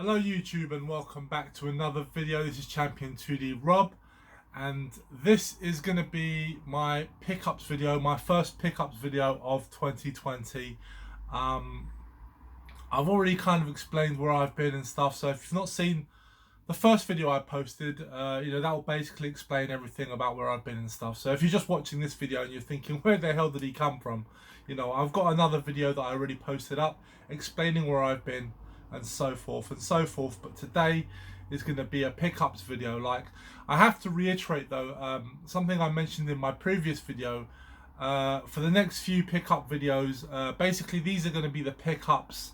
Hello YouTube and welcome back to another video. This is Champion 2D Rob and this is going to be my pickups video, my first pickups video of 2020. I've already kind of explained where I've been and stuff, so if you've not seen the first video I posted, that will basically explain everything about where I've been and stuff. So if you're just watching this video and you're thinking, where the hell did he come from? I've got another video that I already posted up explaining where I've been and so forth and so forth, but today is going to be a pickups video. Like, I have to reiterate though, something I mentioned in my previous video. For the next few pickup videos, basically these are going to be the pickups,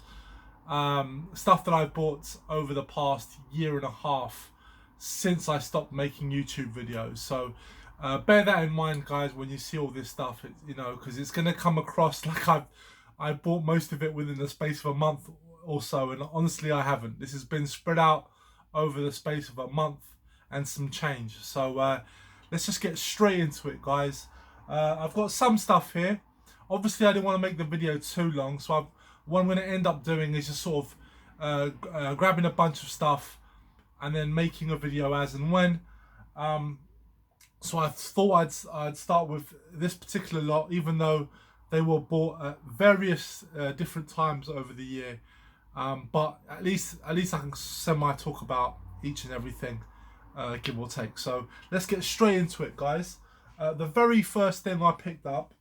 stuff that I've bought over the past year and a half since I stopped making YouTube videos. So bear that in mind, guys, when you see all this stuff, because it's going to come across like I bought most of it within the space of a month or so, and honestly I haven't. This has been spread out over the space of a month and some change. So let's just get straight into it, guys. I've got some stuff here. Obviously I didn't want to make the video too long, so what I'm going to end up doing is just sort of grabbing a bunch of stuff and then making a video as and when. So I thought I'd start with this particular lot, even though they were bought at various different times over the year. But at least I can semi-talk about each and everything, give or take. So let's get straight into it, guys. The very first thing I picked up,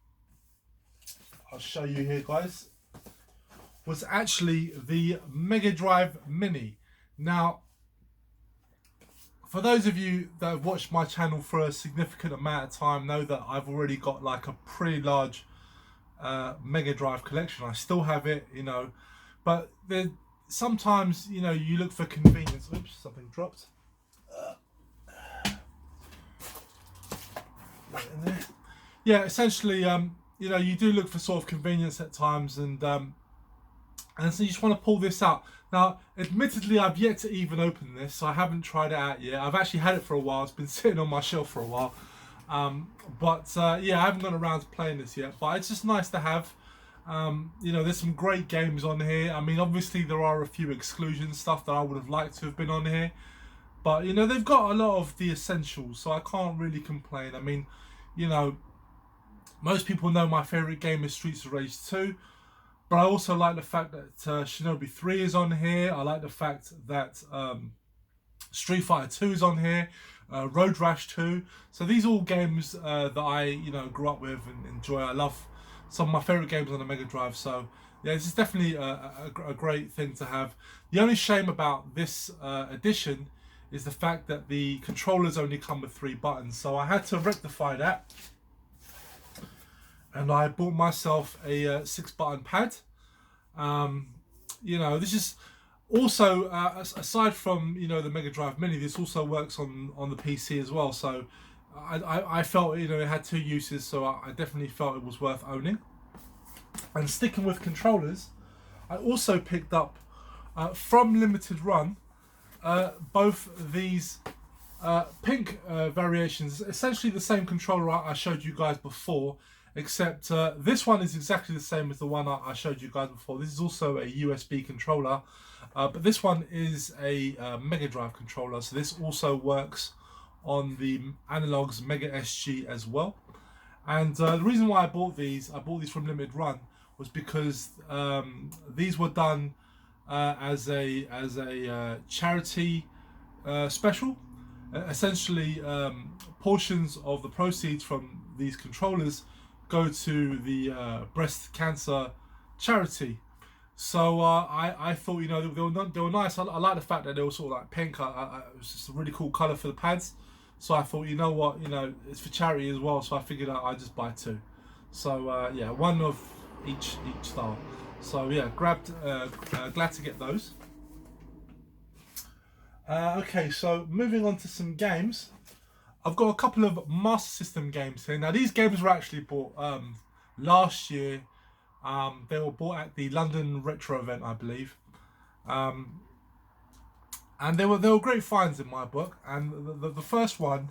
I'll show you here, guys, was actually the Mega Drive Mini. Now, for those of you that have watched my channel for a significant amount of time, know that I've already got like a pretty large Mega Drive collection. I still have it, but sometimes, you look for convenience. Oops, something dropped. Right in there. Yeah, essentially, you do look for sort of convenience at times, and so you just want to pull this out. Now, admittedly, I've yet to even open this, so I haven't tried it out yet. I've actually had it for a while. It's been sitting on my shelf for a while. Yeah, I haven't gone around to playing this yet, but it's just nice to have. There's some great games on here. I mean, obviously there are a few exclusion stuff that I would have liked to have been on here, but they've got a lot of the essentials, so I can't really complain. I mean, most people know my favorite game is Streets of Rage 2, but I also like the fact that Shinobi 3 is on here. I like the fact that Street Fighter 2 is on here, Road Rash 2. So these are all games that I grew up with and enjoy. I love some of my favorite games on the Mega Drive. So yeah, this is definitely a great thing to have. The only shame about this edition is the fact that the controllers only come with 3 buttons. So I had to rectify that, and I bought myself a 6-button pad. This is also aside from the Mega Drive Mini, this also works on the PC as well. So I felt it had 2 uses, so I definitely felt it was worth owning. And sticking with controllers, I also picked up from Limited Run both these pink variations. Essentially the same controller I showed you guys before, except this one is exactly the same as the one I showed you guys before. This is also a USB controller, but this one is a Mega Drive controller, so this also works on the Analog's Mega SG as well. And the reason why I bought these from Limited Run was because these were done as a charity special. Essentially, portions of the proceeds from these controllers go to the breast cancer charity. So I thought they were nice. I like the fact that they were sort of like pink. It was just a really cool color for the pads. So I thought, it's for charity as well. So I figured I'd just buy 2. So yeah, one of each style. So yeah, glad to get those. Okay, so moving on to some games. I've got a couple of Master System games here. Now these games were actually bought last year. They were bought at the London Retro event, I believe. And they were great finds in my book. And the first one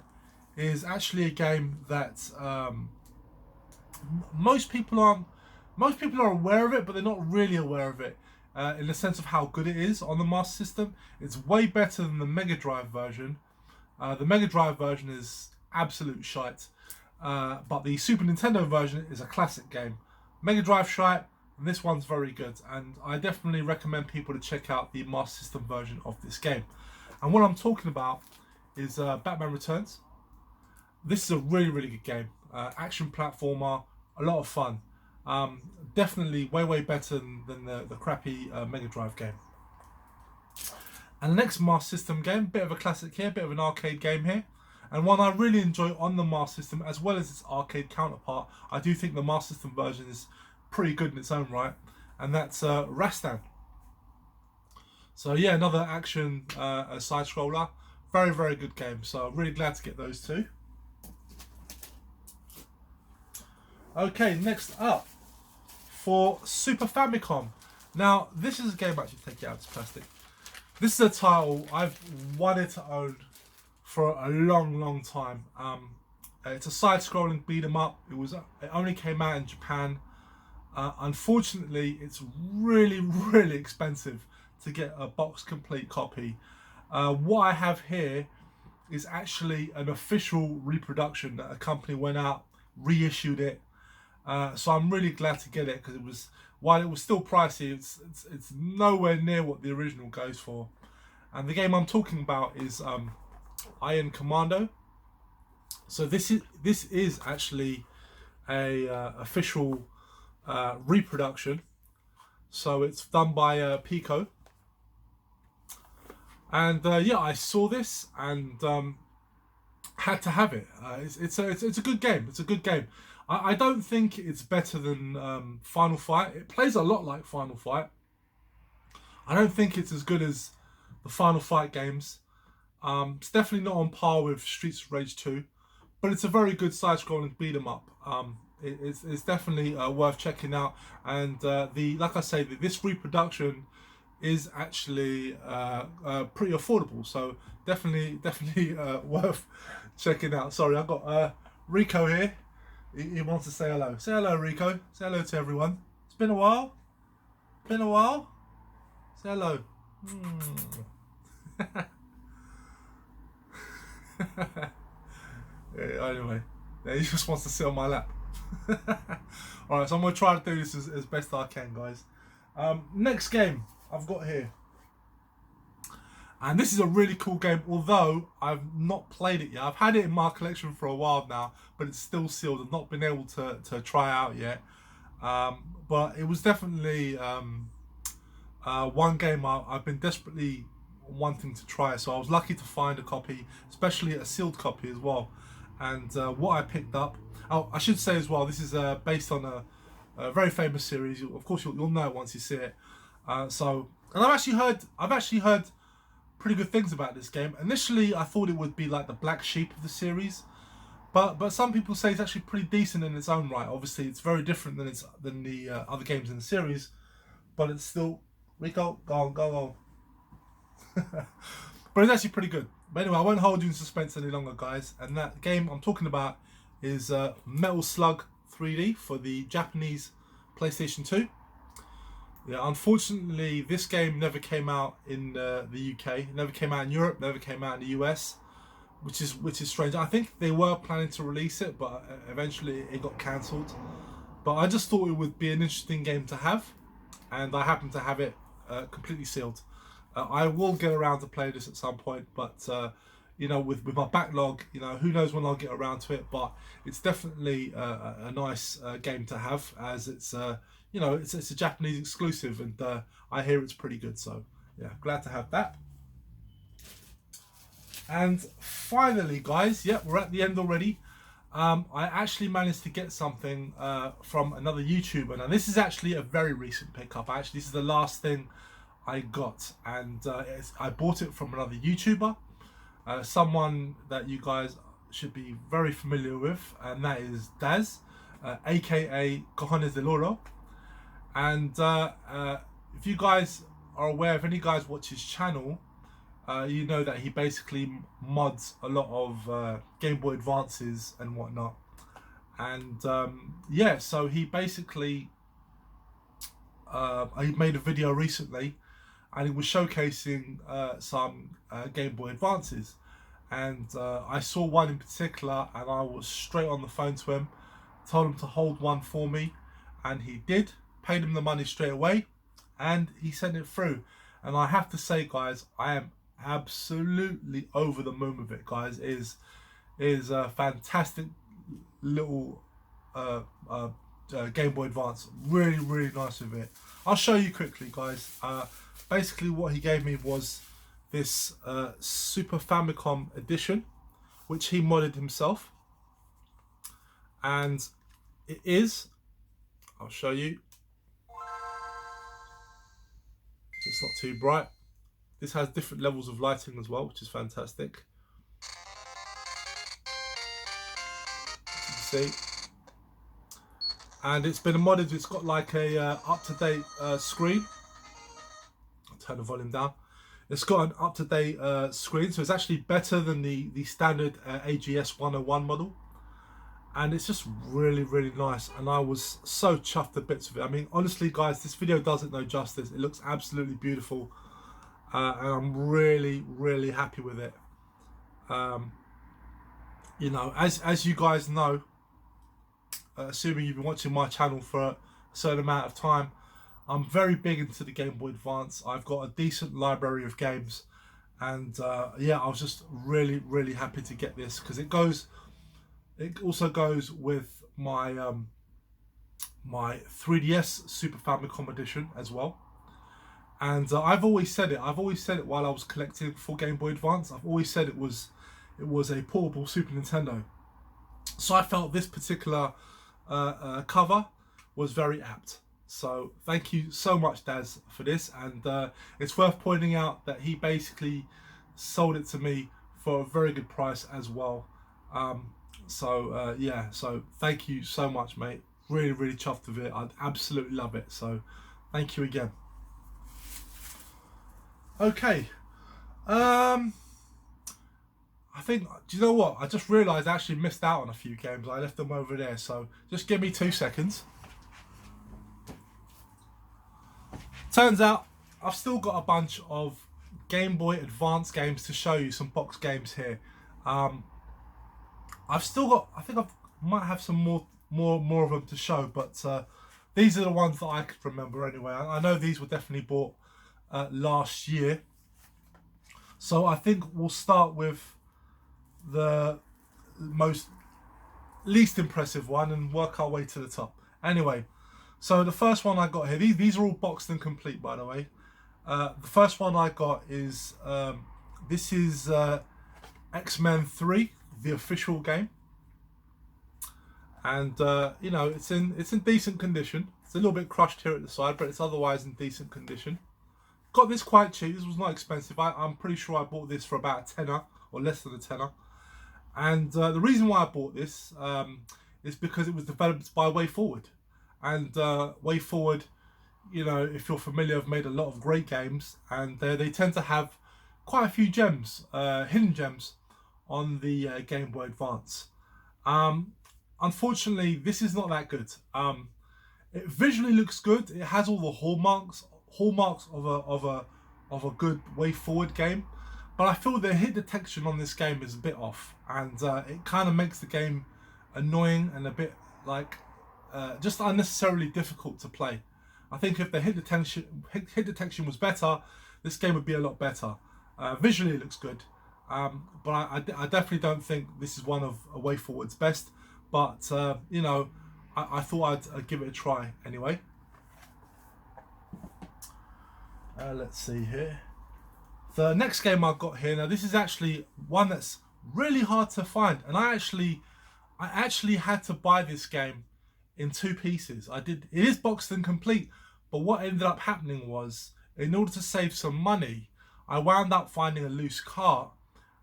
is actually a game that most people are aware of it, but they're not really aware of it. in the sense of how good it is on the Master System. It's way better than the Mega Drive version. The Mega Drive version is absolute shite, but the Super Nintendo version is a classic game. Mega Drive shite, and this one's very good, and I definitely recommend people to check out the Master System version of this game. And what I'm talking about is Batman Returns. This is a really, really good game. Action platformer, a lot of fun. Definitely way, way better than the crappy Mega Drive game. And the next Master System game, bit of a classic here, bit of an arcade game here. And one I really enjoy on the Master System, as well as its arcade counterpart. I do think the Master System version is pretty good in its own right. And that's Rastan. So yeah, another action side-scroller. Very, very good game. So I'm really glad to get those two. Okay, next up, for Super Famicom. Now, this is a game, actually take it out, it's plastic. This is a title I've wanted to own for a long, long time. It's a side-scrolling beat-em-up. It only came out in Japan. Unfortunately, it's really, really expensive to get a box complete copy. What I have here is actually an official reproduction that a company went out, reissued it. So I'm really glad to get it, because while it was still pricey, it's nowhere near what the original goes for. And the game I'm talking about is Iron Commando. So this is actually a official reproduction. So it's done by Pico. And yeah, I saw this and had to have it. It's a good game. It's a good game. I don't think it's better than Final Fight. It plays a lot like Final Fight. I don't think it's as good as the Final Fight games. It's definitely not on par with Streets of Rage 2, but it's a very good side-scrolling beat 'em up. It's definitely worth checking out. And like I say, this reproduction is actually pretty affordable. So definitely worth checking out. Sorry, I've got Rico here. He wants to say hello. Say hello, Rico. Say hello to everyone. It's been a while. Been a while. Say hello. Yeah, anyway, yeah, he just wants to sit on my lap. Alright, so I'm going to try to do this as best I can, guys. Next game I've got here. And this is a really cool game, although I've not played it yet. I've had it in my collection for a while now, but it's still sealed. I've not been able to try out yet. But it was definitely one game I've been desperately wanting to try. So I was lucky to find a copy, especially a sealed copy as well. And what I picked up, oh, I should say as well, this is based on a very famous series. Of course, you'll know it once you see it. And I've actually heard pretty good things about this game. Initially, I thought it would be like the black sheep of the series, but some people say it's actually pretty decent in its own right. Obviously, it's very different than the other games in the series, but it's still Rico, go on. But it's actually pretty good. But anyway, I won't hold you in suspense any longer, guys. And that game I'm talking about is Metal Slug 3D for the Japanese PlayStation 2. Yeah, unfortunately, this game never came out in the UK. It never came out in Europe. Never came out in the US, which is strange. I think they were planning to release it, but eventually it got cancelled. But I just thought it would be an interesting game to have, and I happen to have it completely sealed. I will get around to play this at some point, but you know, with my backlog, you know, who knows when I'll get around to it. But it's definitely a nice game to have, as it's you know, it's a Japanese exclusive, and I hear it's pretty good. So yeah, glad to have that. And finally, guys, yeah, we're at the end already. I actually managed to get something from another YouTuber. Now, this is actually a very recent pickup. This is the last thing I got, and I bought it from another YouTuber, someone that you guys should be very familiar with, and that is Daz, aka Cojones del Oro. And if you guys are aware, if any guys watch his channel, you know that he basically mods a lot of Game Boy Advances and whatnot. And yeah, so he basically I made a video recently, and he was showcasing some Game Boy Advances, and I saw one in particular, and I was straight on the phone to him, told him to hold one for me, and he did. Paid him the money straight away, and he sent it through. And I have to say, guys, I am absolutely over the moon with it, guys. It is a fantastic little Game Boy Advance. Really, really nice with it. I'll show you quickly, guys. Basically, what he gave me was this Super Famicom edition, which he modded himself. And it is, I'll show you. It's not too bright. This has different levels of lighting as well, which is fantastic. As you can see. And it's been modded. It's got like a up-to-date screen. I'll turn the volume down. It's got an up-to-date screen, so it's actually better than the standard AGS 101 model. And it's just really, really nice, and I was so chuffed to bits with it. I mean, honestly, guys, this video does it no justice. It looks absolutely beautiful, and I'm really, really happy with it. You know, as you guys know, assuming you've been watching my channel for a certain amount of time, I'm very big into the Game Boy Advance. I've got a decent library of games, and yeah, I was just really, really happy to get this, because it also goes with my my 3DS Super Famicom edition as well. And I've always said it. I've always said it while I was collecting for Game Boy Advance. I've always said it was a portable Super Nintendo. So I felt this particular cover was very apt. So thank you so much, Daz, for this. And it's worth pointing out that he basically sold it to me for a very good price as well. Yeah, so thank you so much, mate. Really, really chuffed with it. I'd absolutely love it. So thank you again. Okay. I think, do you know what? I just realised I actually missed out on a few games. I left them over there. So just give me 2 seconds. Turns out I've still got a bunch of Game Boy Advance games to show you. Some box games here. I've still got, I think I might have some more of them to show, but these are the ones that I could remember anyway. I know these were definitely bought last year. So I think we'll start with the least impressive one and work our way to the top. Anyway, so the first one I got here, these are all boxed and complete, by the way. The first one I got is, this is XMen III. The official game, and you know, it's in decent condition. It's a little bit crushed here at the side, but it's otherwise in decent condition. Got this quite cheap. This was not expensive. I'm pretty sure I bought this for about a tenner or less than a tenner. And the reason why I bought this is because it was developed by WayForward, and WayForward, you know, if you're familiar, have made a lot of great games, and they tend to have quite a few gems, hidden gems, on the Game Boy Advance. Unfortunately, this is not that good. It visually looks good. It has all the hallmarks of a good WayForward game, but I feel the hit detection on this game is a bit off, and it kind of makes the game annoying and a bit like just unnecessarily difficult to play. I think if the hit detection was better, this game would be a lot better. Visually, it looks good. But I definitely don't think this is one of WayForward's best. But, you know, I thought I'd give it a try anyway. Let's see here. The next game I've got here, now this is actually one that's really hard to find. And I actually had to buy this game in 2 pieces. It is boxed and complete. But what ended up happening was, in order to save some money, I wound up finding a loose cart.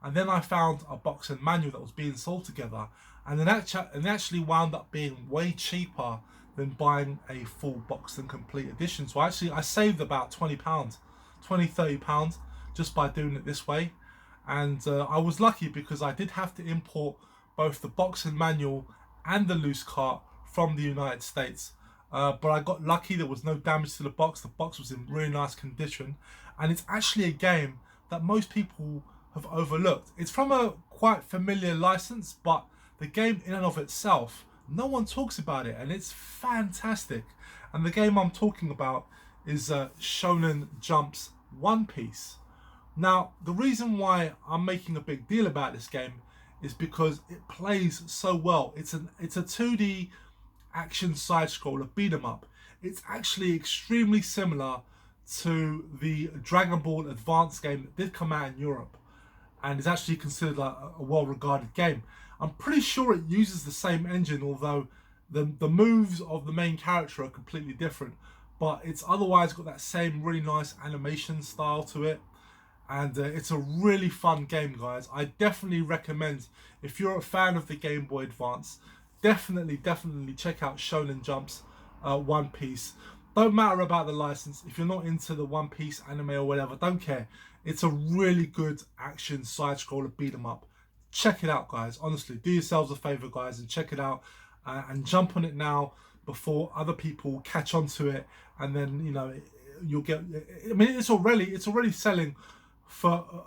And then I found a box and manual that was being sold together, and then actually wound up being way cheaper than buying a full box and complete edition. So actually I saved about £20–30 just by doing it this way. And I was lucky because I did have to import both the box and manual and the loose cart from the United States. but I got lucky. There was no damage to the box. The box was in really nice condition, and it's actually a game that most people have overlooked. It's from a quite familiar license, but the game in and of itself, no one talks about it, and it's fantastic. And the game I'm talking about is Shonen Jump's One Piece. Now, the reason why I'm making a big deal about this game is because it plays so well. It's a 2D action side scroller beat 'em up. It's actually extremely similar to the Dragon Ball Advance game that did come out in Europe, and is actually considered a well-regarded game. I'm pretty sure it uses the same engine, although the moves of the main character are completely different, but it's otherwise got that same really nice animation style to it. And it's a really fun game, guys. I definitely recommend, if you're a fan of the Game Boy Advance, definitely check out Shonen Jump's One Piece. Don't matter about the license. If you're not into the One Piece anime or whatever, don't care. It's a really good action side-scroller beat 'em up. Check it out, guys. Honestly, do yourselves a favor, guys, and check it out and jump on it now before other people catch on to it, and then you'll get. I mean, it's already selling for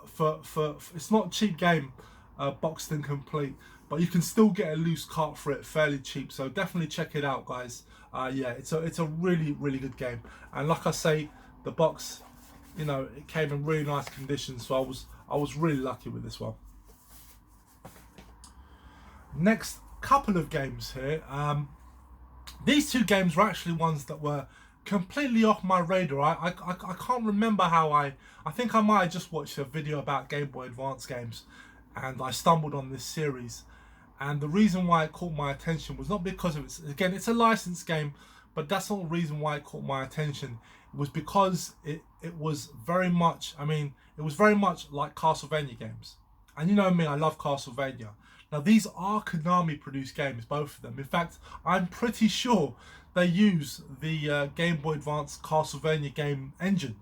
it's not a cheap game, boxed and complete, but you can still get a loose cart for it fairly cheap. So definitely check it out, guys. Yeah, it's a really good game, and like I say, the box, it came in really nice condition, so I was really lucky with this one. Next couple of games here, these two games were actually ones that were completely off my radar. I can't remember how I think I might have just watched a video about Game Boy Advance games, and I stumbled on this series. And the reason why it caught my attention was not because of it's a licensed game, but that's not the reason why it caught my attention. It was because it was very much, it was very much like Castlevania games. And you know me, I love Castlevania. Now these are Konami produced games, both of them. In fact, I'm pretty sure they use the Game Boy Advance Castlevania game engine,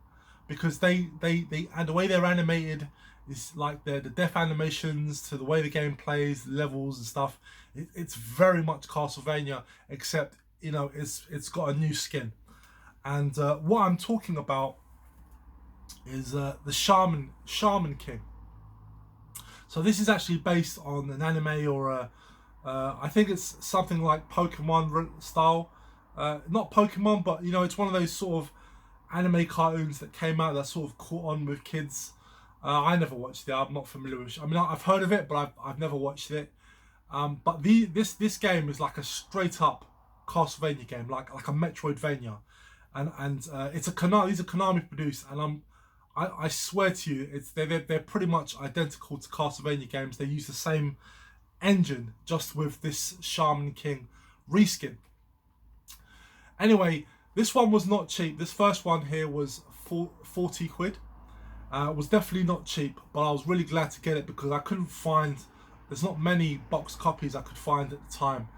because they and the way they're animated is like the death animations to the way the game plays, the levels and stuff. It's very much Castlevania, except it's got a new skin. And what I'm talking about is the Shaman King. So this is actually based on an anime or I think it's something like Pokemon style. Not Pokemon, but it's one of those sort of anime cartoons that came out that sort of caught on with kids. I never watched it. I'm not familiar with it. I've heard of it, but I've never watched it. But this game is like a straight up Castlevania game, like a Metroidvania, and it's these are Konami produced, and I swear to you, they're pretty much identical to Castlevania games. They use the same engine, just with this Shaman King reskin. Anyway, this one was not cheap. This first one here was 40 quid. It was definitely not cheap, but I was really glad to get it because I couldn't find. There's not many box copies I could find at the time,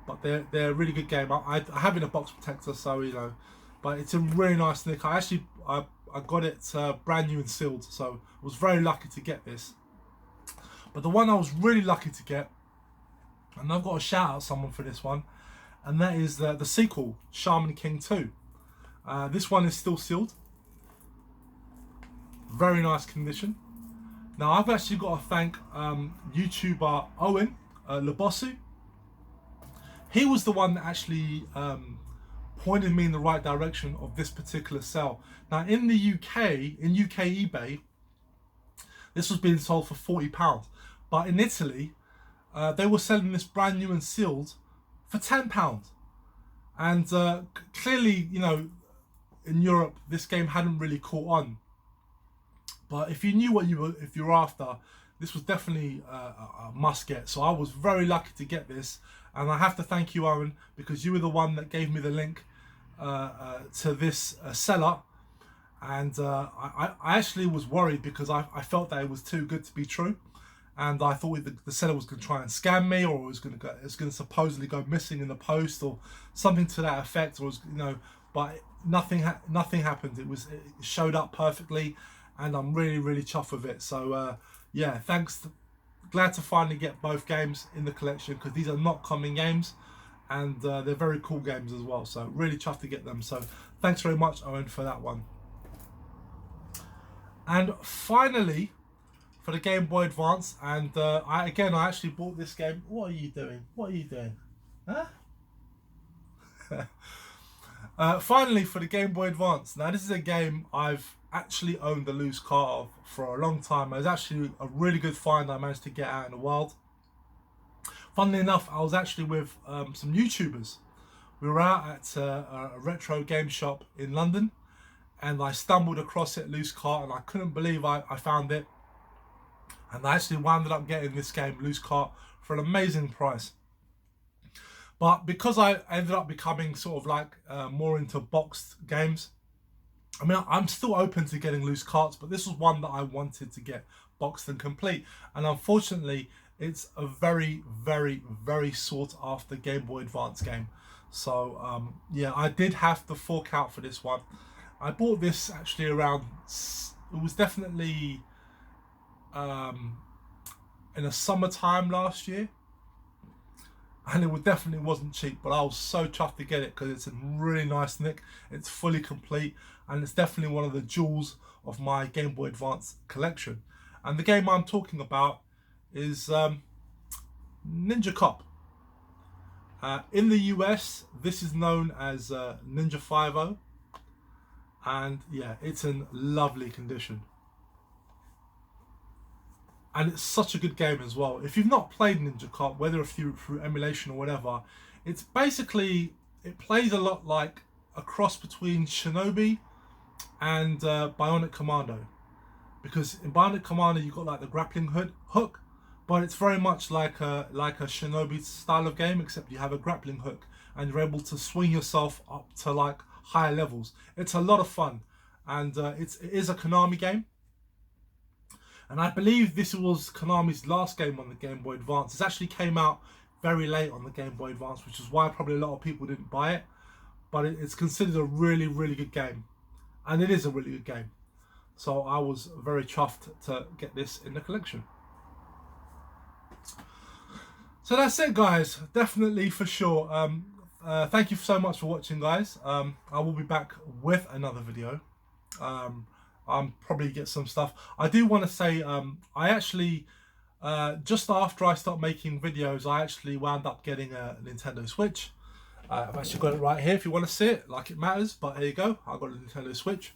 but they're a really good game. I have it in a box protector, so but it's a really nice nick. I got it brand new and sealed, so I was very lucky to get this. But the one I was really lucky to get, and I've got to shout out someone for this one, and that is the sequel, Shaman King II. This one is still sealed. Very nice condition. Now I've actually got to thank YouTuber Owen Labosu. He was the one that actually pointed me in the right direction of this particular sale. Now in the UK, in UK eBay, this was being sold for £40, but in Italy, they were selling this brand new and sealed for £10. And clearly, in Europe, this game hadn't really caught on. But if you knew what if you were after, this was definitely a must get. So I was very lucky to get this, and I have to thank you, Owen, because you were the one that gave me the link to this seller. And I actually was worried because I felt that it was too good to be true, and I thought the seller was going to try and scam me, or it was going to supposedly go missing in the post or something to that effect, or but nothing happened. It showed up perfectly, and I'm really chuffed with it. So yeah, thanks. Glad to finally get both games in the collection, because these are not common games, and they're very cool games as well. So really chuffed to get them. So thanks very much, Owen, for that one. And finally, for the Game Boy Advance, and I actually bought this game. What are you doing? What are you doing? Huh? Finally, for the Game Boy Advance. Now, this is a game I've actually owned the loose cart of for a long time. It was actually a really good find I managed to get out in the wild. Funnily enough, I was actually with some YouTubers. We were out at a retro game shop in London, and I stumbled across it loose cart, and I couldn't believe I found it. And I actually wound up getting this game loose cart for an amazing price. But because I ended up becoming sort of like more into boxed games, I mean, I'm still open to getting loose carts, but this was one that I wanted to get boxed and complete. And unfortunately, it's a very, very, very sought after Game Boy Advance game. So yeah, I did have to fork out for this one. I bought this actually around, it was definitely in the summertime last year. And it definitely wasn't cheap, but I was so chuffed to get it because it's in really nice nick. It's fully complete, and it's definitely one of the jewels of my Game Boy Advance collection. And the game I'm talking about is Ninja Cop. In the US, this is known as Ninja 5-0, and yeah, it's in lovely condition. And it's such a good game as well. If you've not played Ninja Cop, whether through emulation or whatever, it's basically, it plays a lot like a cross between Shinobi and Bionic Commando. Because in Bionic Commando you've got like the grappling hook, but it's very much like a Shinobi style of game, except you have a grappling hook and you're able to swing yourself up to like higher levels. It's a lot of fun, and it is a Konami game. And I believe this was Konami's last game on the Game Boy Advance. It actually came out very late on the Game Boy Advance, which is why probably a lot of people didn't buy it. But it's considered a really, really good game. And it is a really good game. So I was very chuffed to get this in the collection. So that's it, guys. Definitely for sure. Thank you so much for watching, guys. I will be back with another video. I'm probably get some stuff. I do want to say, I actually, just after I stopped making videos, I actually wound up getting a Nintendo Switch. I've actually got it right here if you want to see it, like it matters, but here you go, I got a Nintendo Switch.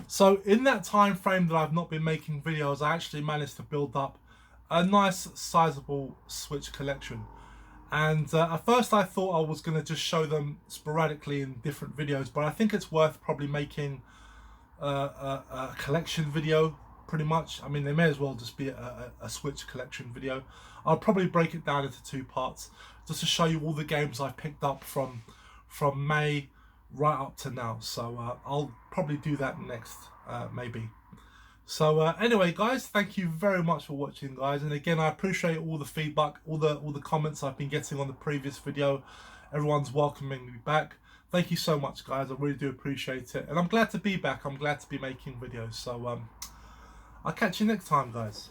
So in that time frame that I've not been making videos, I actually managed to build up a nice sizable Switch collection. And at first I thought I was going to just show them sporadically in different videos, but I think it's worth probably making a collection video, pretty much. I mean, they may as well just be a Switch collection video. I'll probably break it down into 2 parts, just to show you all the games I've picked up from May right up to now. So I'll probably do that next, maybe. So anyway, guys, thank you very much for watching, guys. And again, I appreciate all the feedback, all the comments I've been getting on the previous video. Everyone's welcoming me back. Thank you so much, guys. I really do appreciate it. And I'm glad to be back. I'm glad to be making videos. So I'll catch you next time, guys.